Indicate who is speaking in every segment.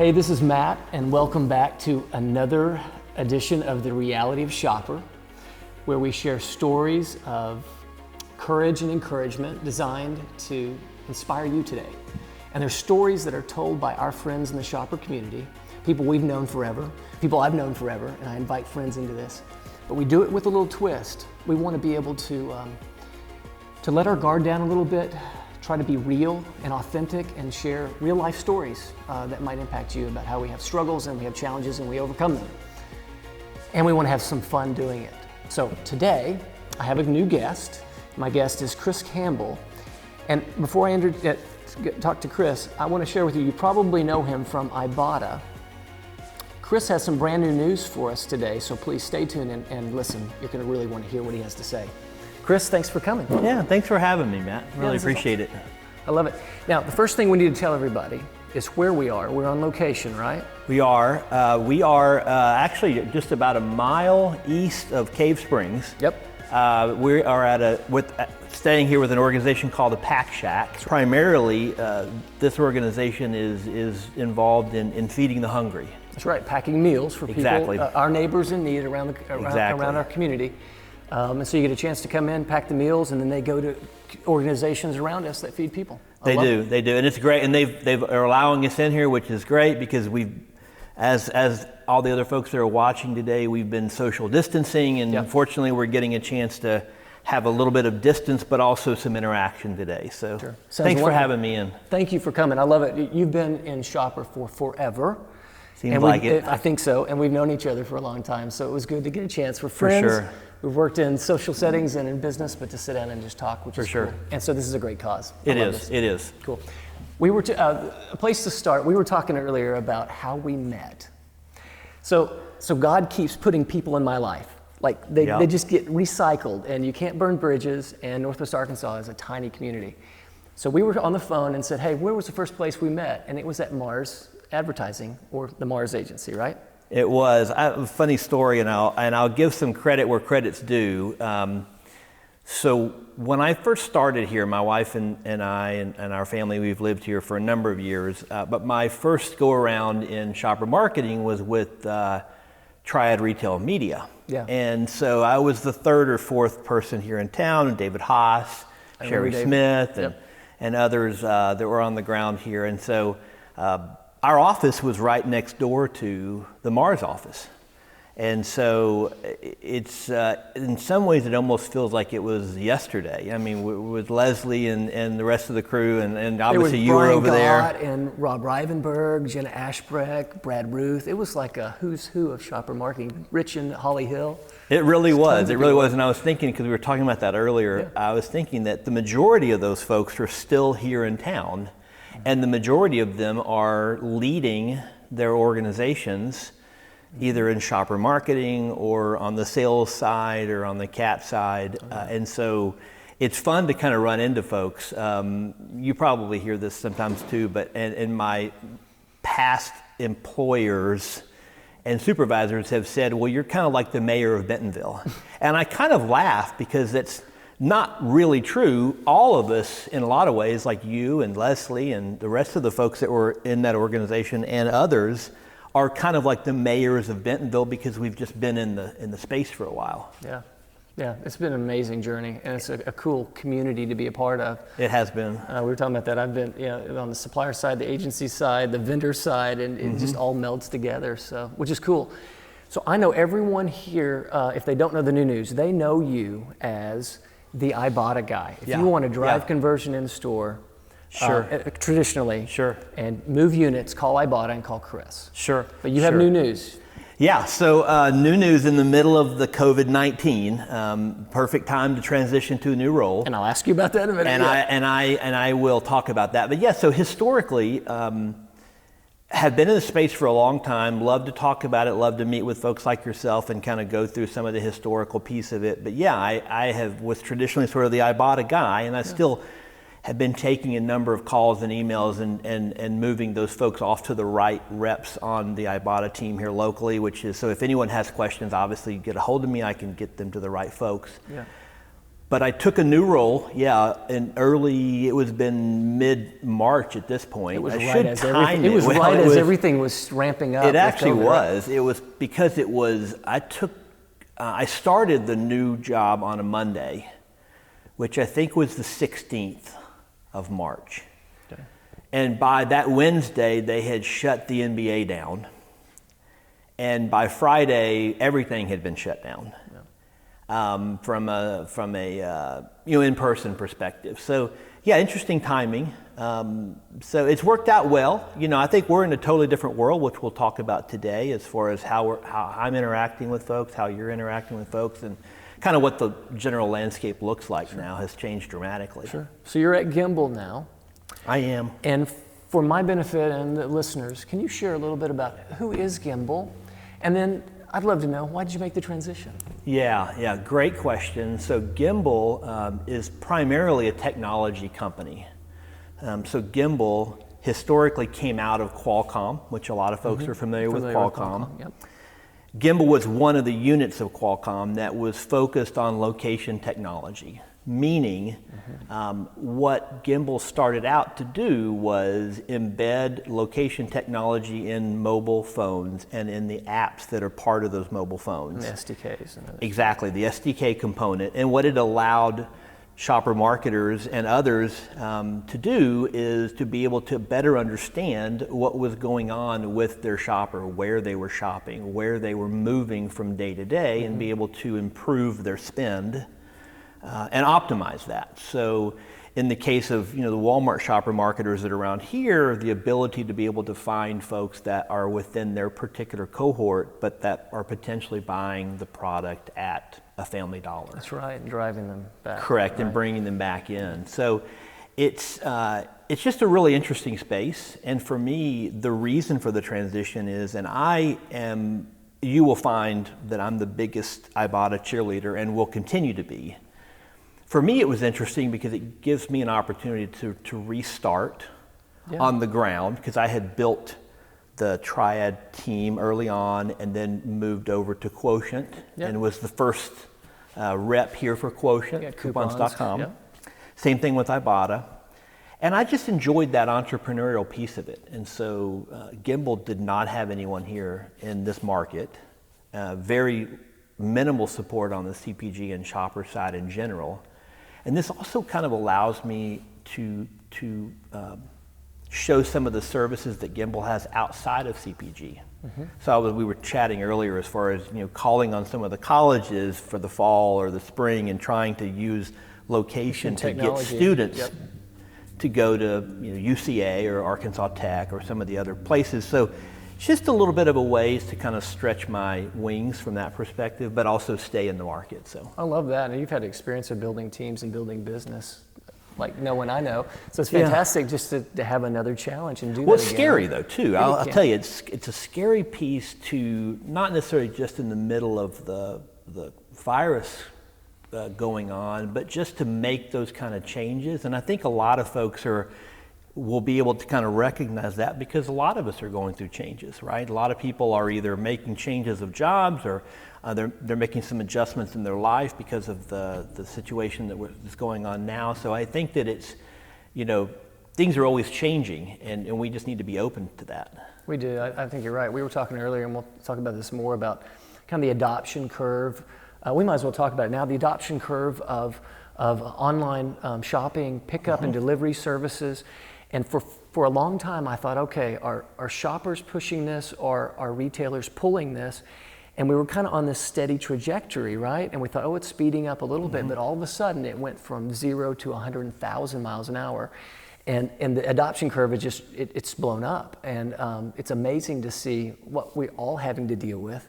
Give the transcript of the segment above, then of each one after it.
Speaker 1: Hey, this is Matt, and welcome back to another edition of The Reality of Shopper, where we share stories of courage and encouragement designed to inspire you today. And they're stories that are told by our friends in the shopper community, people we've known forever, people I've known forever, and I invite friends into this. But we do it with a little twist. We want to be able to let our guard down a little bit, try to be real and authentic and share real life stories that might impact you about how we have struggles and we have challenges and we overcome them. And we want to have some fun doing it. So today, I have a new guest. My guest is Chris Campbell. And before I talk to Chris, I want to share with you, you probably know him from Ibotta. Chris has some brand new news for us today, so please stay tuned and listen. You're going to really want to hear what he has to say. Chris, thanks for coming.
Speaker 2: Yeah, thanks for having me, Matt. Really appreciate it.
Speaker 1: I love it. Now, the first thing we need to tell everybody is where we are. We're on location, right?
Speaker 2: We are. Actually just about a mile east of Cave Springs.
Speaker 1: Yep.
Speaker 2: We are staying here with an organization called the PAC Shack. Primarily, this organization is involved in feeding the hungry.
Speaker 1: That's right, packing meals for people, our neighbors in need around our community. And so you get a chance to come in, pack the meals, and then they go to organizations around us that feed people. They do, and it's great. And they're allowing us in here, which is great because as all the other folks that are watching today, we've been social distancing, and Fortunately, we're getting a chance to have a little bit of distance, but also some interaction today. So thanks for having me in. Thank you for coming. I love it. You've been in Shopper for forever.
Speaker 2: Seems like it.
Speaker 1: I think so, and we've known each other for a long time, so it was good to get a chance. We're friends.
Speaker 2: For sure.
Speaker 1: We've worked in social settings and in business, but to sit down and just talk, which is cool. And so this is a great cause.
Speaker 2: It is.
Speaker 1: Cool. We were a place to start. We were talking earlier about how we met. So God keeps putting people in my life. Like they just get recycled, and you can't burn bridges. And Northwest Arkansas is a tiny community. So we were on the phone and said, "Hey, where was the first place we met?" And it was at Mars Advertising, or the Mars Agency, right?
Speaker 2: It was a funny story, and I'll give some credit where credit's due. So when I first started here, my wife and I and our family, we've lived here for a number of years. But my first go around in shopper marketing was with Triad Retail Media. Yeah. And so I was the third or fourth person here in town, and David Haas, Sherry Smith, and others that were on the ground here. And so our office was right next door to the Mars office. And so it's, in some ways, it almost feels like it was yesterday. I mean, with Leslie and the rest of the crew, and obviously you were over there.
Speaker 1: It was Brian Gott and Rob Rivenberg, Jenna Ashbreck, Brad Ruth. It was like a who's who of shopper marketing. Rich and Holly Hill.
Speaker 2: It really was. It really was. And I was thinking, because we were talking about that earlier, I was thinking that the majority of those folks are still here in town. And the majority of them are leading their organizations either in shopper marketing or on the sales side or on the CAT side. And so it's fun to kind of run into folks. You probably hear this sometimes too, but in my past employers and supervisors have said, well, you're kind of like the mayor of Bentonville. And I kind of laugh because that's not really true. All of us, in a lot of ways, like you and Leslie and the rest of the folks that were in that organization and others, are kind of like the mayors of Bentonville because we've just been in the space for a while.
Speaker 1: Yeah, it's been an amazing journey, and it's a cool community to be a part of.
Speaker 2: It has been.
Speaker 1: We were talking about that. I've been on the supplier side, the agency side, the vendor side, and it just all melds together. So, which is cool. So I know everyone here. If they don't know the new news, they know you as the Ibotta guy. If you want to drive conversion in the store, traditionally, and move units, call Ibotta and call Chris. But you have new news.
Speaker 2: Yeah, so new news in the middle of the COVID-19, perfect time to transition to a new role.
Speaker 1: And I'll ask you about that in a minute.
Speaker 2: And I will talk about that. But yeah, so historically, have been in the space for a long time, love to talk about it, love to meet with folks like yourself and kind of go through some of the historical piece of it. But yeah, I was traditionally sort of the Ibotta guy, and I still have been taking a number of calls and emails and moving those folks off to the right reps on the Ibotta team here locally, which is, so if anyone has questions, obviously get a hold of me, I can get them to the right folks. But I took a new role, in it was been mid-March at this point.
Speaker 1: It was right as everything was ramping up.
Speaker 2: It actually was. It was because I started the new job on a Monday, which I think was the 16th of March. Okay. And by that Wednesday, they had shut the NBA down. And by Friday, everything had been shut down. From a in-person perspective. So interesting timing. So it's worked out well. I think we're in a totally different world, which we'll talk about today, as far as how I'm interacting with folks, how you're interacting with folks, and kind of what the general landscape looks like now has changed dramatically.
Speaker 1: Sure. So you're at Campbell now.
Speaker 2: I am.
Speaker 1: And for my benefit and the listeners, can you share a little bit about who is Campbell? And then I'd love to know, why did you make the transition?
Speaker 2: Yeah, great question. So Campbell is primarily a technology company. So Campbell historically came out of Qualcomm, which a lot of folks are familiar with Qualcomm.
Speaker 1: Yep.
Speaker 2: Campbell was one of the units of Qualcomm that was focused on location technology, meaning what Campbell started out to do was embed location technology in mobile phones and in the apps that are part of those mobile phones.
Speaker 1: And the SDKs.
Speaker 2: Exactly, the SDK component. And what it allowed shopper marketers and others to do is to be able to better understand what was going on with their shopper, where they were shopping, where they were moving from day to day, and be able to improve their spend and optimize that. So in the case of the Walmart shopper marketers that are around here, the ability to be able to find folks that are within their particular cohort, but that are potentially buying the product at a Family Dollar.
Speaker 1: That's right, and driving them back.
Speaker 2: Correct,
Speaker 1: right.
Speaker 2: And bringing them back in. So it's just a really interesting space. And for me, the reason for the transition is, you will find that I'm the biggest Ibotta cheerleader and will continue to be. For me, it was interesting because it gives me an opportunity to restart on the ground, because I had built the Triad team early on and then moved over to Quotient and was the first rep here for Quotient, coupons.com. Same thing with Ibotta. And I just enjoyed that entrepreneurial piece of it. And so Campbell did not have anyone here in this market. Very minimal support on the CPG and shopper side in general. And this also kind of allows me to show some of the services that Campbell has outside of CPG. So we were chatting earlier as far as calling on some of the colleges for the fall or the spring and trying to use location to get students to go to UCA or Arkansas Tech or some of the other places. So just a little bit of a ways to kind of stretch my wings from that perspective, but also stay in the market. So
Speaker 1: I love that. And you've had experience of building teams and building business like no one I know. So it's fantastic just to have another challenge and do that again.
Speaker 2: Well, it's scary though too. I'll tell you, it's a scary piece to not necessarily just in the middle of the virus going on, but just to make those kind of changes. And I think a lot of folks will be able to kind of recognize that, because a lot of us are going through changes, right? A lot of people are either making changes of jobs or they're making some adjustments in their life because of the situation that's going on now. So I think that it's, things are always changing, and we just need to be open to that.
Speaker 1: We do. I think you're right. We were talking earlier, and we'll talk about this more, about kind of the adoption curve. We might as well talk about it now. The adoption curve of online shopping, pickup and delivery services. And for a long time, I thought, okay, are shoppers pushing this, or are retailers pulling this? And we were kind of on this steady trajectory, right? And we thought, it's speeding up a little bit, but all of a sudden it went from 0 to 100,000 miles an hour. And the adoption curve is just, it's blown up. And it's amazing to see what we're all having to deal with.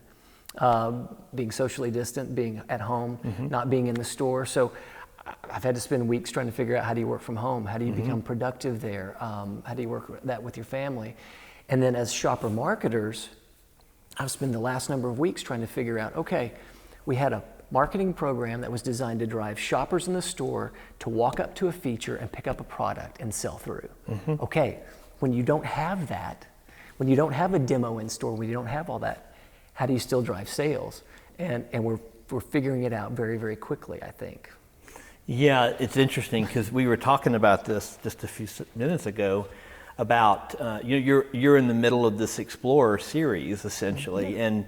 Speaker 1: Being socially distant, being at home, not being in the store. So I've had to spend weeks trying to figure out, how do you work from home? How do you become productive there? How do you work that with your family? And then as shopper marketers, I've spent the last number of weeks trying to figure out, okay, we had a marketing program that was designed to drive shoppers in the store to walk up to a feature and pick up a product and sell through. Okay, when you don't have that, when you don't have a demo in store, when you don't have all that, how do you still drive sales? And we're figuring it out very, very quickly, I think.
Speaker 2: Yeah, it's interesting because we were talking about this just a few minutes ago about you're in the middle of this Explorer series essentially, and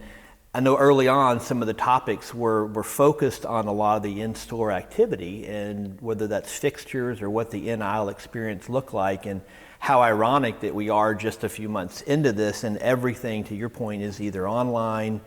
Speaker 2: I know early on some of the topics were focused on a lot of the in-store activity and whether that's fixtures or what the in-aisle experience looked like, and how ironic that we are just a few months into this and everything, to your point, is either online,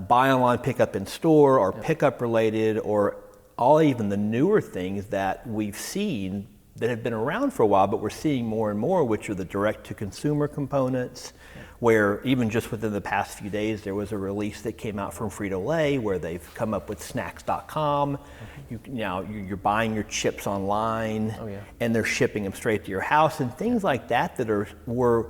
Speaker 2: buy online, pick up in store, or pickup related, or all even the newer things that we've seen that have been around for a while, but we're seeing more and more, which are the direct-to-consumer components, where even just within the past few days, there was a release that came out from Frito-Lay where they've come up with snacks.com. You're buying your chips online, and they're shipping them straight to your house, and things like that were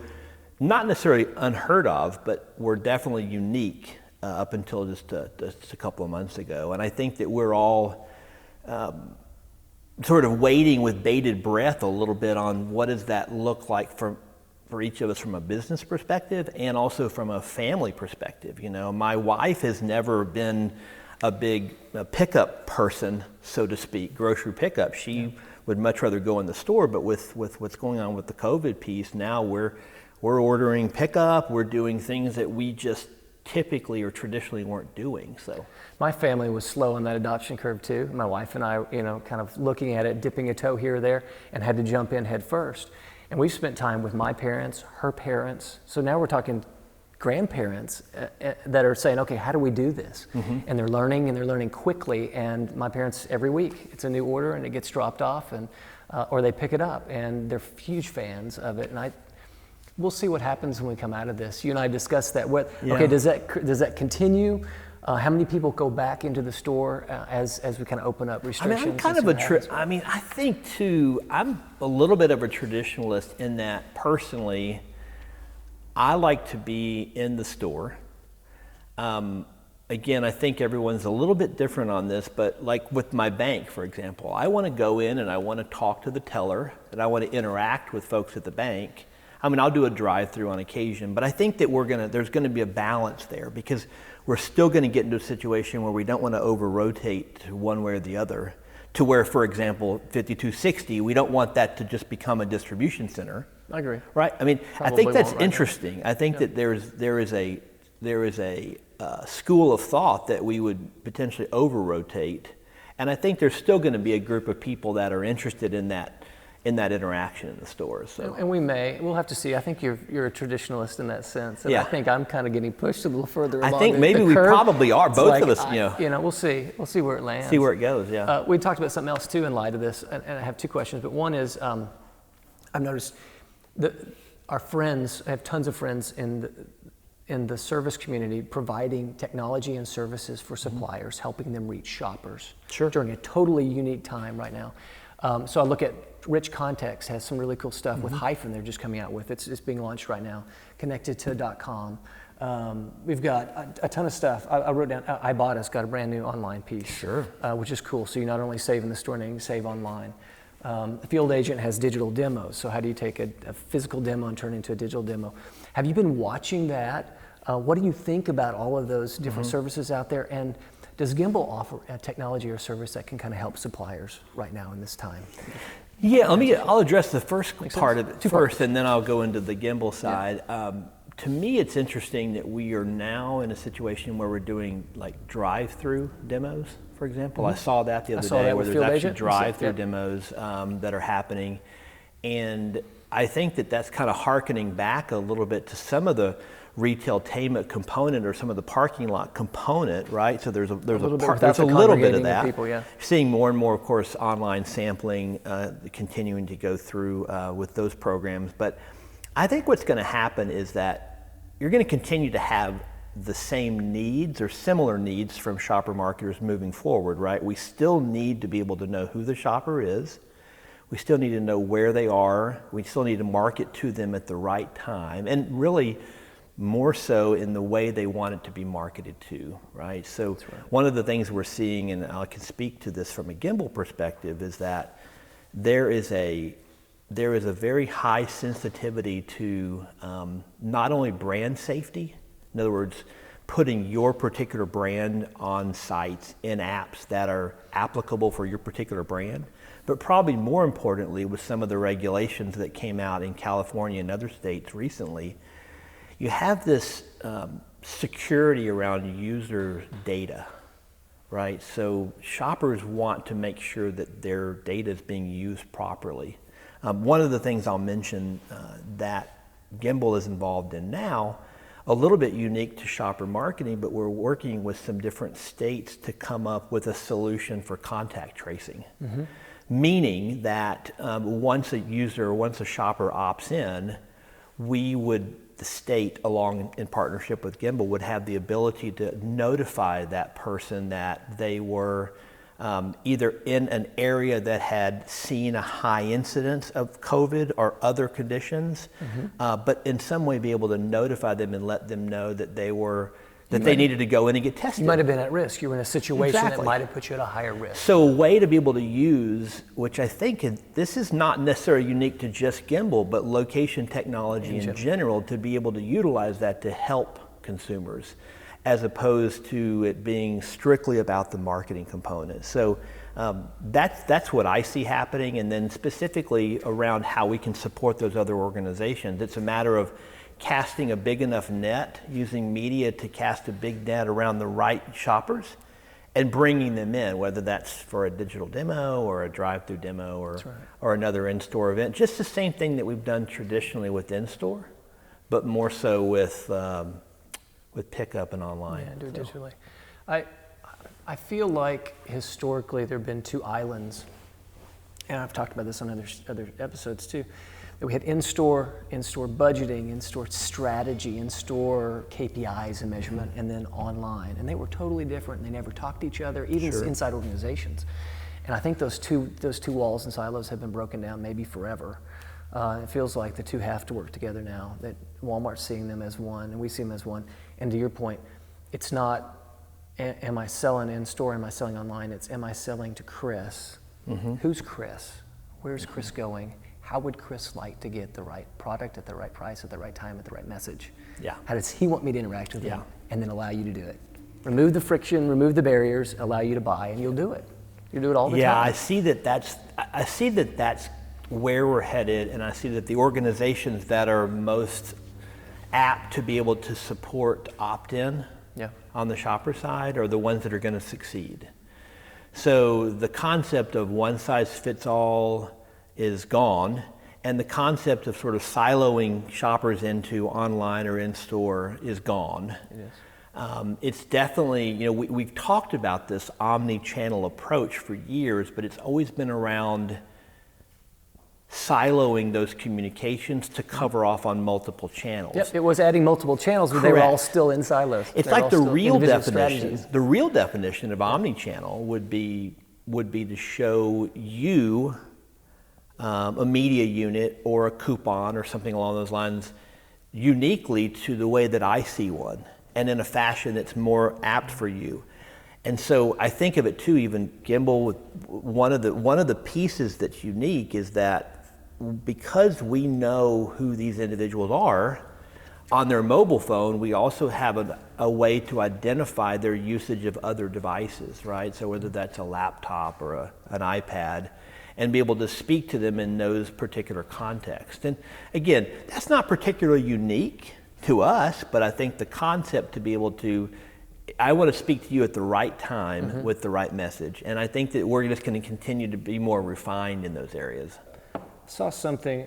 Speaker 2: not necessarily unheard of, but were definitely unique up until just a couple of months ago. And I think that we're all sort of waiting with bated breath a little bit on what does that look like for each of us from a business perspective and also from a family perspective. My wife has never been a big pickup person, so to speak, grocery pickup. She would much rather go in the store, but with what's going on with the COVID piece, now we're ordering pickup, we're doing things that we just typically or traditionally weren't doing. So
Speaker 1: my family was slow on that adoption curve too. My wife and I, kind of looking at it, dipping a toe here or there, and had to jump in head first. And we've spent time with my parents, her parents. So now we're talking grandparents that are saying, okay, how do we do this? And they're learning quickly. And my parents, every week, it's a new order and it gets dropped off, and or they pick it up, and they're huge fans of it. And we'll see what happens when we come out of this. You and I discussed that. Okay, does that continue? How many people go back into the store as we kind of open up restrictions?
Speaker 2: I'm kind of I think too, I'm a little bit of a traditionalist in that personally, I like to be in the store. Again, I think everyone's a little bit different on this, but like with my bank, for example, I want to go in and I want to talk to the teller and I want to interact with folks at the bank. I'll do a drive-through on occasion, but I think that there's going to be a balance there, because we're still going to get into a situation where we don't want to over-rotate one way or the other, to where, for example, 5260, we don't want that to just become a distribution center.
Speaker 1: I agree.
Speaker 2: Right? I think that's interesting. I think that there is a school of thought that we would potentially over-rotate, and I think there's still going to be a group of people that are interested in that interaction in the stores. So. And
Speaker 1: we'll have to see. I think you're a traditionalist in that sense. And I think I'm kind of getting pushed a little further along.
Speaker 2: I think maybe we probably are, both of us.
Speaker 1: We'll see. We'll see where it lands.
Speaker 2: See where it goes, yeah.
Speaker 1: We talked about something else too in light of this, and I have two questions. But one is, I've noticed that our friends, I have tons of friends in the service community providing technology and services for suppliers, helping them reach shoppers during a totally unique time right now. So I look at Rich Context has some really cool stuff with Hyphen they're just coming out with. It's being launched right now, connected to .com. We've got a ton of stuff. I wrote down, Ibotta's got a brand new online piece, which is cool. So you not only save in the store, now you can save online. The Field Agent has digital demos. So how do you take a physical demo and turn it into a digital demo? Have you been watching that? What do you think about all of those different services out there? And does Gimbal offer a technology or service that can kind of help suppliers right now in this time?
Speaker 2: Yeah, I'll address the first part of it first, and then I'll go into the Gimbal side. To me, it's interesting that we are now in a situation where we're doing like drive-through demos, for example. I saw that the other day, where there's actually drive-through demos that are happening. And I think that that's kind of hearkening back a little bit to some of the retailtainment component or some of the parking lot component, right? So there's a little bit of that. People, Seeing more and more, of course, online sampling, continuing to go through with those programs. But I think what's going to happen is that you're going to continue to have the same needs or similar needs from shopper marketers moving forward, right? We still need to be able to know who the shopper is. We still need to know where they are. We still need to market to them at the right time, and really more so in the way they want it to be marketed to, right? So one of the things we're seeing, and I can speak to this from a Gimbal perspective, is that there is a very high sensitivity to not only brand safety, in other words, putting your particular brand on sites in apps that are applicable for your particular brand. But probably more importantly, with some of the regulations that came out in California and other states recently, you have this security around user data, right? So shoppers want to make sure that their data is being used properly. One of the things I'll mention that Campbell is involved in now, a little bit unique to shopper marketing, but we're working with some different states to come up with a solution for contact tracing. Mm-hmm. Meaning that once a shopper opts in, the state, along in partnership with Campbell, would have the ability to notify that person that they were either in an area that had seen a high incidence of COVID or other conditions, but in some way be able to notify them and let them know that they needed to go in and get tested.
Speaker 1: You might have been at risk. You were in a situation
Speaker 2: Exactly.
Speaker 1: that might have put you at a higher risk.
Speaker 2: So a way to be able to use, which I think this is not necessarily unique to just Campbell, but location technology in general, to be able to utilize that to help consumers, as opposed to it being strictly about the marketing component. So that's what I see happening. And then specifically around how we can support those other organizations, it's a matter of casting a big enough net, using media to cast a big net around the right shoppers and bringing them in, whether that's for a digital demo or a drive-through demo or another in-store event. Just the same thing that we've done traditionally with in-store, but more so with pickup and online.
Speaker 1: Yeah, do it digitally. I feel like historically there have been two islands, and I've talked about this on other episodes too, that we had in-store budgeting, in-store strategy, in-store KPIs and measurement, and then online. And they were totally different, and they never talked to each other, even inside organizations. And I think those two walls and silos have been broken down maybe forever. It feels like the two have to work together now, that Walmart's seeing them as one, and we see them as one. And to your point, it's not, am I selling in-store, am I selling online? It's, am I selling to Chris? Mm-hmm. Who's Chris? Where's Chris going? How would Chris like to get the right product at the right price at the right time at the right message?
Speaker 2: Yeah.
Speaker 1: How does he want me to interact with him? And then allow you to do it. Remove the friction, remove the barriers, allow you to buy, and you'll do it. You'll do it all the time.
Speaker 2: Yeah, I see that that's where we're headed, and I see that the organizations that are most apt to be able to support opt-in on the shopper side are the ones that are going to succeed. So the concept of one size fits all is gone, and the concept of sort of siloing shoppers into online or in-store is gone. It is. It's definitely, we've talked about this omnichannel approach for years, but it's always been around siloing those communications to cover off on multiple channels.
Speaker 1: Yep, it was adding multiple channels, but they were all still in silos.
Speaker 2: It's like the real definition. The real definition of omnichannel would be to show you a media unit or a coupon or something along those lines uniquely to the way that I see one, and in a fashion that's more apt for you. And so I think of it too, even Campbell, one of the pieces that's unique is that because we know who these individuals are, on their mobile phone, we also have a way to identify their usage of other devices, right? So whether that's a laptop or an iPad, and be able to speak to them in those particular contexts. And again, that's not particularly unique to us, but I think the concept to be able to, I want to speak to you at the right time with the right message. And I think that we're just going to continue to be more refined in those areas.
Speaker 1: I saw something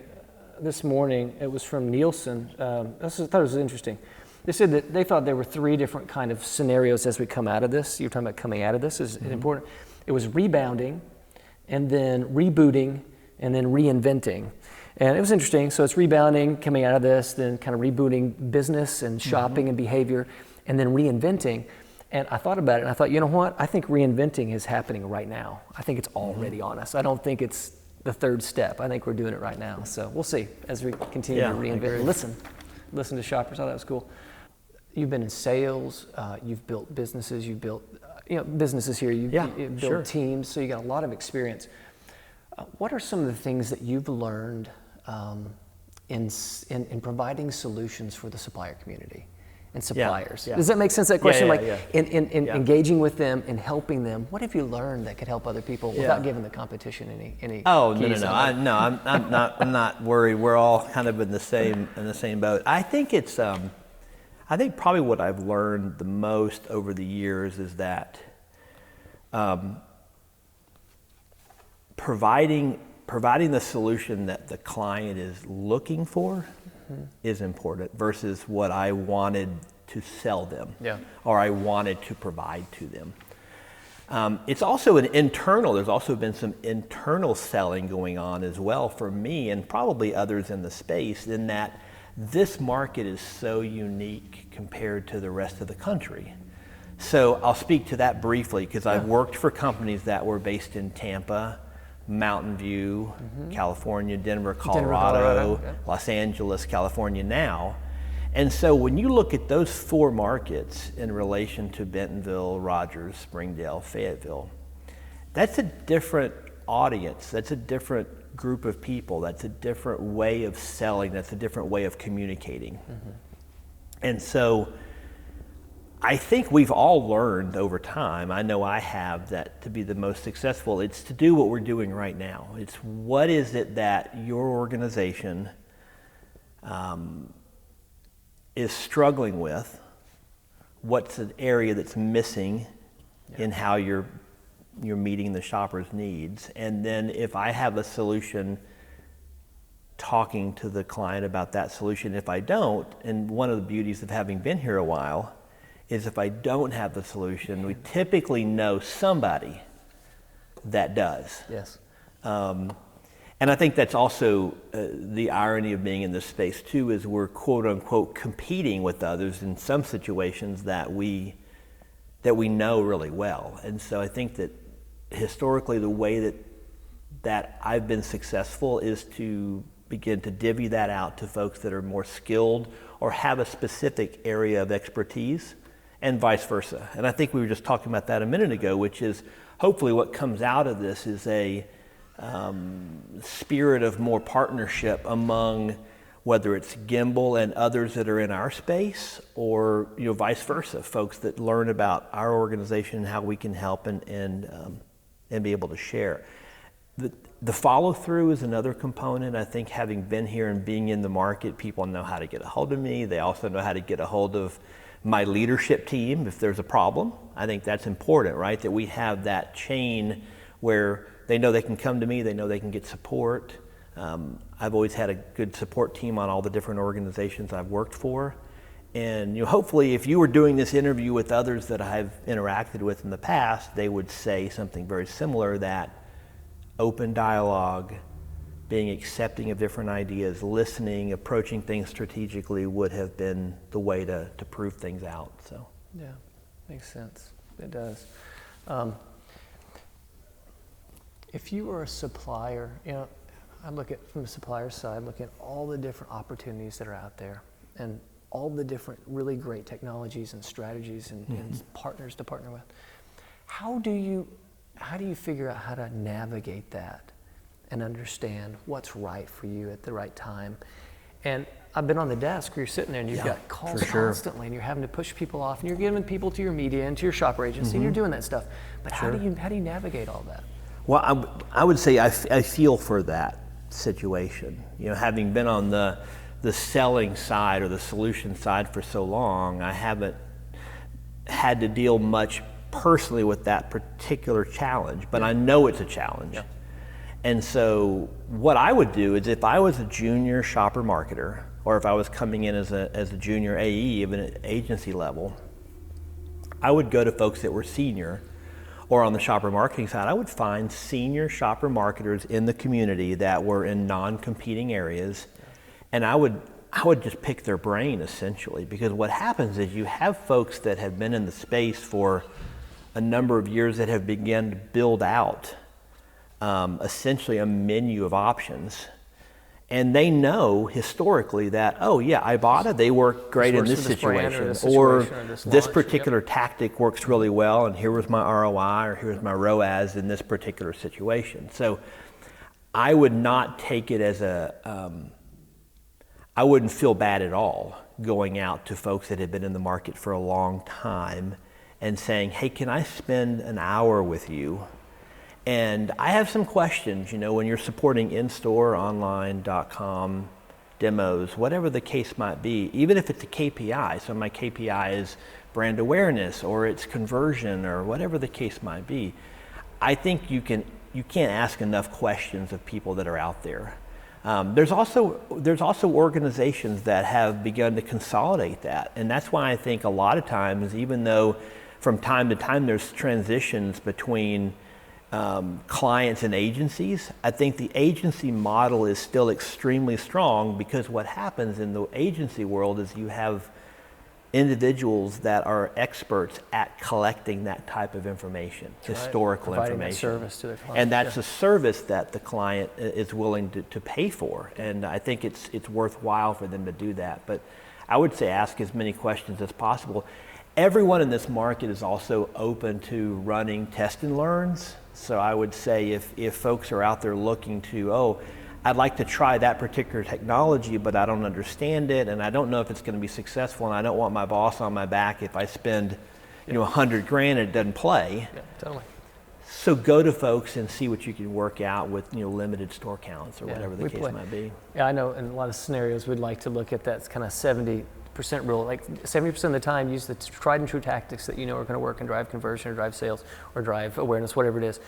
Speaker 1: this morning, it was from Nielsen. I thought it was interesting. They said that they thought there were three different kind of scenarios as we come out of this. You're talking about coming out of this is important. It was rebounding, and then rebooting, and then reinventing. And it was interesting. So it's rebounding, coming out of this, then kind of rebooting business and shopping and behavior, and then reinventing. And I thought about it, and I thought, you know what? I think reinventing is happening right now. I think it's already on us. I don't think it's the third step. I think we're doing it right now. So we'll see as we continue to reinvent and listen to shoppers. Oh, that was cool. You've been in sales, you've built businesses, you've built businesses here, you've built teams, so you got a lot of experience. What are some of the things that you've learned in providing solutions for the supplier community? and suppliers.
Speaker 2: Yeah.
Speaker 1: Does that make sense, that question?
Speaker 2: Yeah.
Speaker 1: In engaging with them and helping them, what have you learned that could help other people without giving the competition any
Speaker 2: Oh,
Speaker 1: keys
Speaker 2: no.
Speaker 1: on it?
Speaker 2: I'm not worried. We're all kind of in the same boat. I think it's I think probably what I've learned the most over the years is that providing the solution that the client is looking for is important versus what I wanted to sell them or I wanted to provide to them. It's also there's also been some internal selling going on as well for me and probably others in the space, in that this market is so unique compared to the rest of the country. So I'll speak to that briefly because I've worked for companies that were based in Tampa, Mountain View, California, Denver, Colorado, Los Angeles, California now. And so when you look at those 4 markets in relation to Bentonville, Rogers, Springdale, Fayetteville, that's a different audience. That's a different group of people. That's a different way of selling. That's a different way of communicating. And so I think we've all learned over time, I know I have, that to be the most successful, it's to do what we're doing right now. It's what is it that your organization is struggling with? What's an area that's missing in how you're meeting the shopper's needs? And then if I have a solution, talking to the client about that solution. If I don't, and one of the beauties of having been here a while is if I don't have the solution, we typically know somebody that does.
Speaker 1: Yes.
Speaker 2: And I think that's also the irony of being in this space too, is we're quote unquote competing with others in some situations that we know really well. And so I think that historically the way that I've been successful is to begin to divvy that out to folks that are more skilled or have a specific area of expertise, and vice versa. And I think we were just talking about that a minute ago, which is hopefully what comes out of this is a spirit of more partnership among whether it's Campbell and others that are in our space, or vice versa, folks that learn about our organization and how we can help and be able to share. The follow through is another component. I think having been here and being in the market, people know how to get a hold of me. They also know how to get a hold of my leadership team if there's a problem. I think that's important, right? That we have that chain where they know they can come to me, they know they can get support. I've always had a good support team on all the different organizations I've worked for. And hopefully if you were doing this interview with others that I've interacted with in the past, they would say something very similar, that open dialogue, being accepting of different ideas, listening, approaching things strategically would have been the way to prove things out. So
Speaker 1: yeah, makes sense. It does. If you were a supplier, I look at, from the supplier side, look at all the different opportunities that are out there and all the different really great technologies and strategies and partners to partner with. How do you figure out how to navigate that and understand what's right for you at the right time? And I've been on the desk where you're sitting there and you've got calls constantly and you're having to push people off and you're giving people to your media and to your shopper agency and you're doing that stuff. But how do you navigate all that?
Speaker 2: Well, I would say I feel for that situation. Having been on the selling side or the solution side for so long, I haven't had to deal much personally with that particular challenge, but I know it's a challenge. Yeah. And so what I would do is, if I was a junior shopper marketer, or if I was coming in as a junior AE, even at agency level, I would go to folks that were senior, or on the shopper marketing side, I would find senior shopper marketers in the community that were in non-competing areas, and I would just pick their brain essentially, because what happens is you have folks that have been in the space for a number of years that have begun to build out essentially a menu of options. And they know historically that, oh yeah, Ibotta, they work great in this situation, or this particular tactic works really well, and here was my ROI, or here's my ROAS in this particular situation. So I would not take it as I wouldn't feel bad at all going out to folks that have been in the market for a long time and saying, hey, can I spend an hour with you? And I have some questions, when you're supporting in-store, online.com, demos, whatever the case might be, even if it's a KPI. So my KPI is brand awareness, or it's conversion, or whatever the case might be. I think you can't ask enough questions of people that are out there. There's also organizations that have begun to consolidate that, and that's why I think a lot of times, even though from time to time there's transitions between clients and agencies, I think the agency model is still extremely strong, because what happens in the agency world is you have individuals that are experts at collecting that type of information, historical information.
Speaker 1: Service to their client.
Speaker 2: And that's a service that the client is willing to pay for. And I think it's worthwhile for them to do that. But I would say ask as many questions as possible. Everyone in this market is also open to running test and learns. So I would say if folks are out there looking to, I'd like to try that particular technology, but I don't understand it, and I don't know if it's going to be successful, and I don't want my boss on my back if I spend, $100,000 and it doesn't play.
Speaker 1: Yeah, totally.
Speaker 2: So go to folks and see what you can work out with, limited store counts or whatever the case might be.
Speaker 1: Yeah, I know in a lot of scenarios we'd like to look at that kind of 70% rule. Like 70% of the time, use the tried and true tactics that are going to work and drive conversion or drive sales or drive awareness, whatever it is,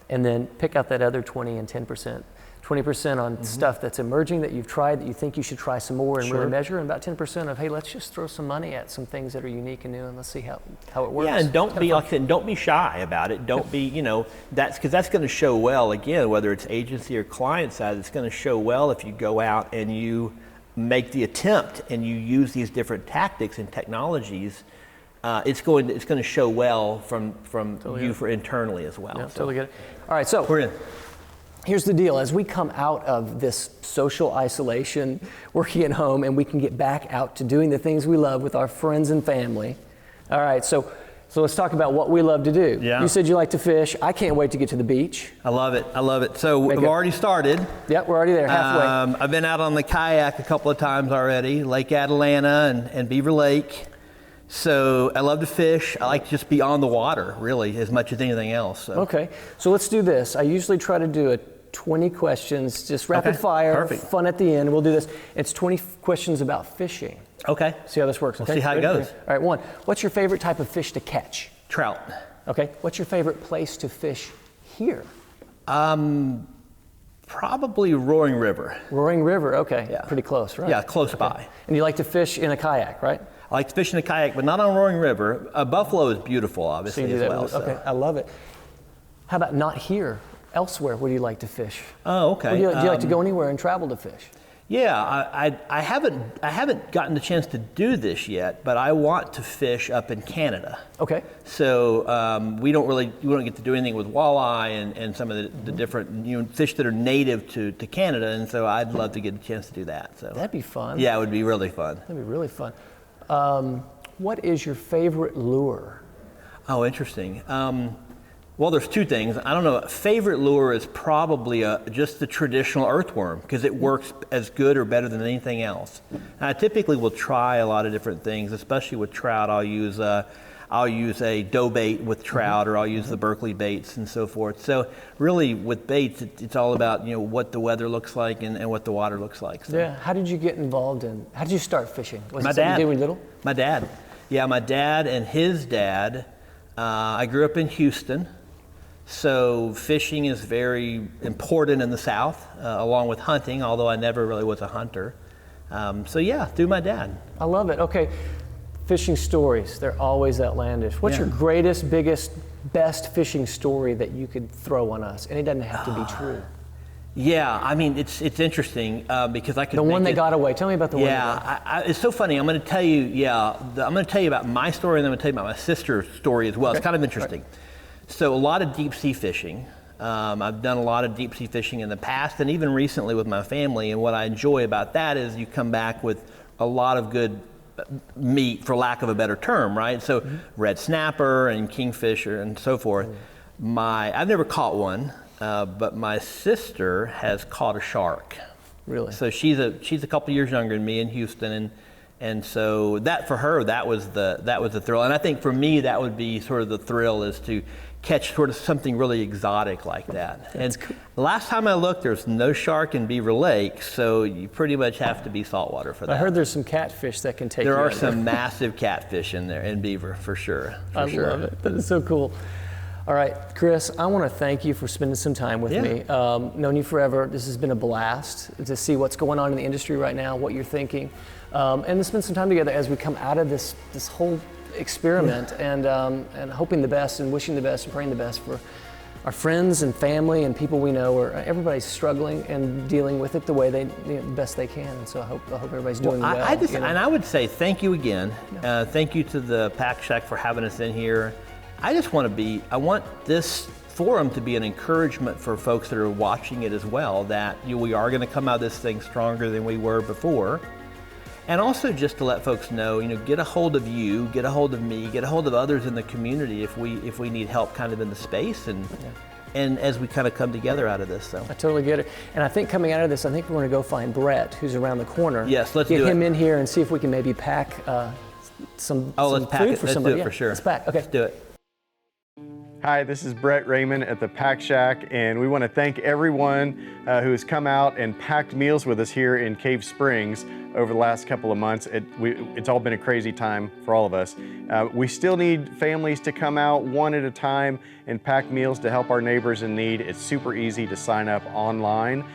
Speaker 1: and then pick out that other 20 and 10%. 20% on stuff that's emerging that you've tried that you think you should try some more and really measure, and about 10% of, hey, let's just throw some money at some things that are unique and new, and let's see how it works.
Speaker 2: Yeah, and don't be shy about it. Don't be, that's because that's going to show well, again, whether it's agency or client side, it's going to show well if you go out and you make the attempt and you use these different tactics and technologies. It's going to show well from totally you for internally as well.
Speaker 1: Yeah, totally get it. All right, so we're in. Here's the deal. As we come out of this social isolation, working at home, and we can get back out to doing the things we love with our friends and family. All right, so let's talk about what we love to do.
Speaker 2: Yeah.
Speaker 1: You said you like to fish. I can't wait to get to the beach.
Speaker 2: I love it. So we've already started.
Speaker 1: Yep, we're already there, halfway.
Speaker 2: I've been out on the kayak a couple of times already, Lake Atalanta and Beaver Lake. So I love to fish. I like to just be on the water, really, as much as anything else. So.
Speaker 1: Okay, so let's do this. I usually try to do 20 questions, just rapid fire,
Speaker 2: perfect.
Speaker 1: Fun at the end. We'll do this. It's 20 questions about fishing.
Speaker 2: Okay.
Speaker 1: See how this works. Okay?
Speaker 2: We'll see how it goes.
Speaker 1: All right, 1. What's your favorite type of fish to catch?
Speaker 2: Trout.
Speaker 1: Okay. What's your favorite place to fish here?
Speaker 2: Probably Roaring River.
Speaker 1: Roaring River, okay.
Speaker 2: Yeah.
Speaker 1: Pretty close, right?
Speaker 2: Yeah, close by.
Speaker 1: And you like to fish in a kayak, right?
Speaker 2: I like to fish in a kayak, but not on Roaring River. Buffalo is beautiful, obviously,
Speaker 1: so
Speaker 2: as well.
Speaker 1: Okay, I love it. How about not here? Elsewhere, where do you like to fish?
Speaker 2: Oh, okay.
Speaker 1: Do you like to go anywhere and travel to fish?
Speaker 2: Yeah, I haven't gotten the chance to do this yet, but I want to fish up in Canada.
Speaker 1: Okay.
Speaker 2: So we don't get to do anything with walleye and some of the different fish that are native to Canada, and so I'd love to get a chance to do that. So
Speaker 1: that'd be fun.
Speaker 2: Yeah, it would be really fun.
Speaker 1: That'd be really fun. What is your favorite lure?
Speaker 2: Oh, interesting. Well, there's two things. I don't know. Favorite lure is probably just the traditional earthworm, because it works as good or better than anything else. And I typically will try a lot of different things, especially with trout. I'll use a dough bait with trout, or I'll use the Berkeley baits and so forth. So really, with baits, it's all about what the weather looks like and what the water looks like. So.
Speaker 1: Yeah. How did you get involved in? How did you start fishing? Was
Speaker 2: My
Speaker 1: it something
Speaker 2: dad.
Speaker 1: you did when you were little?
Speaker 2: My dad. Yeah, my dad and his dad. I grew up in Houston. So fishing is very important in the South, along with hunting, although I never really was a hunter. So yeah, through my dad.
Speaker 1: I love it. Okay, fishing stories, they're always outlandish. What's your greatest, biggest, best fishing story that you could throw on us? And it doesn't have to be true.
Speaker 2: Yeah, I mean, it's interesting because I could.
Speaker 1: The one that got away. Tell me about the one.
Speaker 2: Yeah, it's so funny. I'm going to tell you. Yeah, I'm going to tell you about my story, and then I'm going to tell you about my sister's story as well. Okay. It's kind of interesting. Right. So a lot of deep sea fishing. I've done a lot of deep sea fishing in the past, and even recently with my family. And what I enjoy about that is you come back with a lot of good meat, for lack of a better term, right? So red snapper and kingfisher and so forth. I've never caught one. But my sister has caught a shark.
Speaker 1: Really?
Speaker 2: So she's a couple years younger than me in Houston, And so that for her, that was the thrill. And I think for me, that would be sort of the thrill, is to catch sort of something really exotic like that.
Speaker 1: That's
Speaker 2: and
Speaker 1: cool.
Speaker 2: The last time I looked, there's no shark in Beaver Lake, so you pretty much have to be saltwater for that.
Speaker 1: I heard there's some catfish that can take you
Speaker 2: There are
Speaker 1: under.
Speaker 2: some massive catfish in there, in Beaver, for sure.
Speaker 1: I love it. That is so cool. All right, Chris, I want to thank you for spending some time with me. Known you forever. This has been a blast to see what's going on in the industry right now, what you're thinking, and to spend some time together as we come out of this whole experiment, and hoping the best and wishing the best and praying the best for our friends and family and people we know. Or everybody's struggling and dealing with it the way they the best they can. And so I hope everybody's doing well.
Speaker 2: And I would say thank you again. Thank you to the PAC Shack for having us in here. I want this forum to be an encouragement for folks that are watching it as well, that we are going to come out of this thing stronger than we were before. And also just to let folks know, get a hold of you, get a hold of me, get a hold of others in the community if we need help kind of in the space, and as we kind of come together out of this. So
Speaker 1: I totally get it. And I think coming out of this, I think we're going to go find Brett, who's around the corner.
Speaker 2: Yes, let's do it.
Speaker 1: Get him in here and see if we can maybe pack some
Speaker 2: let's pack
Speaker 1: food
Speaker 2: it.
Speaker 1: for
Speaker 2: Let's
Speaker 1: somebody.
Speaker 2: do it for sure.
Speaker 1: Let's pack. Okay.
Speaker 2: Let's do it.
Speaker 3: Hi, this is Brett Raymond at the PAC Shack, and we want to thank everyone who has come out and packed meals with us here in Cave Springs over the last couple of months. It's all been a crazy time for all of us. We still need families to come out one at a time and pack meals to help our neighbors in need. It's super easy to sign up online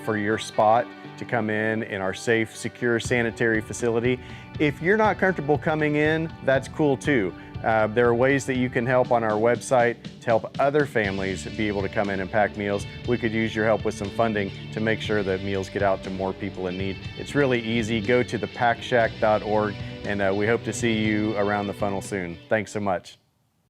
Speaker 3: for your spot to come in our safe, secure, sanitary facility. If you're not comfortable coming in, that's cool too. There are ways that you can help on our website to help other families be able to come in and pack meals. We could use your help with some funding to make sure that meals get out to more people in need. It's really easy. Go to thepacshack.org, and we hope to see you around the funnel soon. Thanks so much.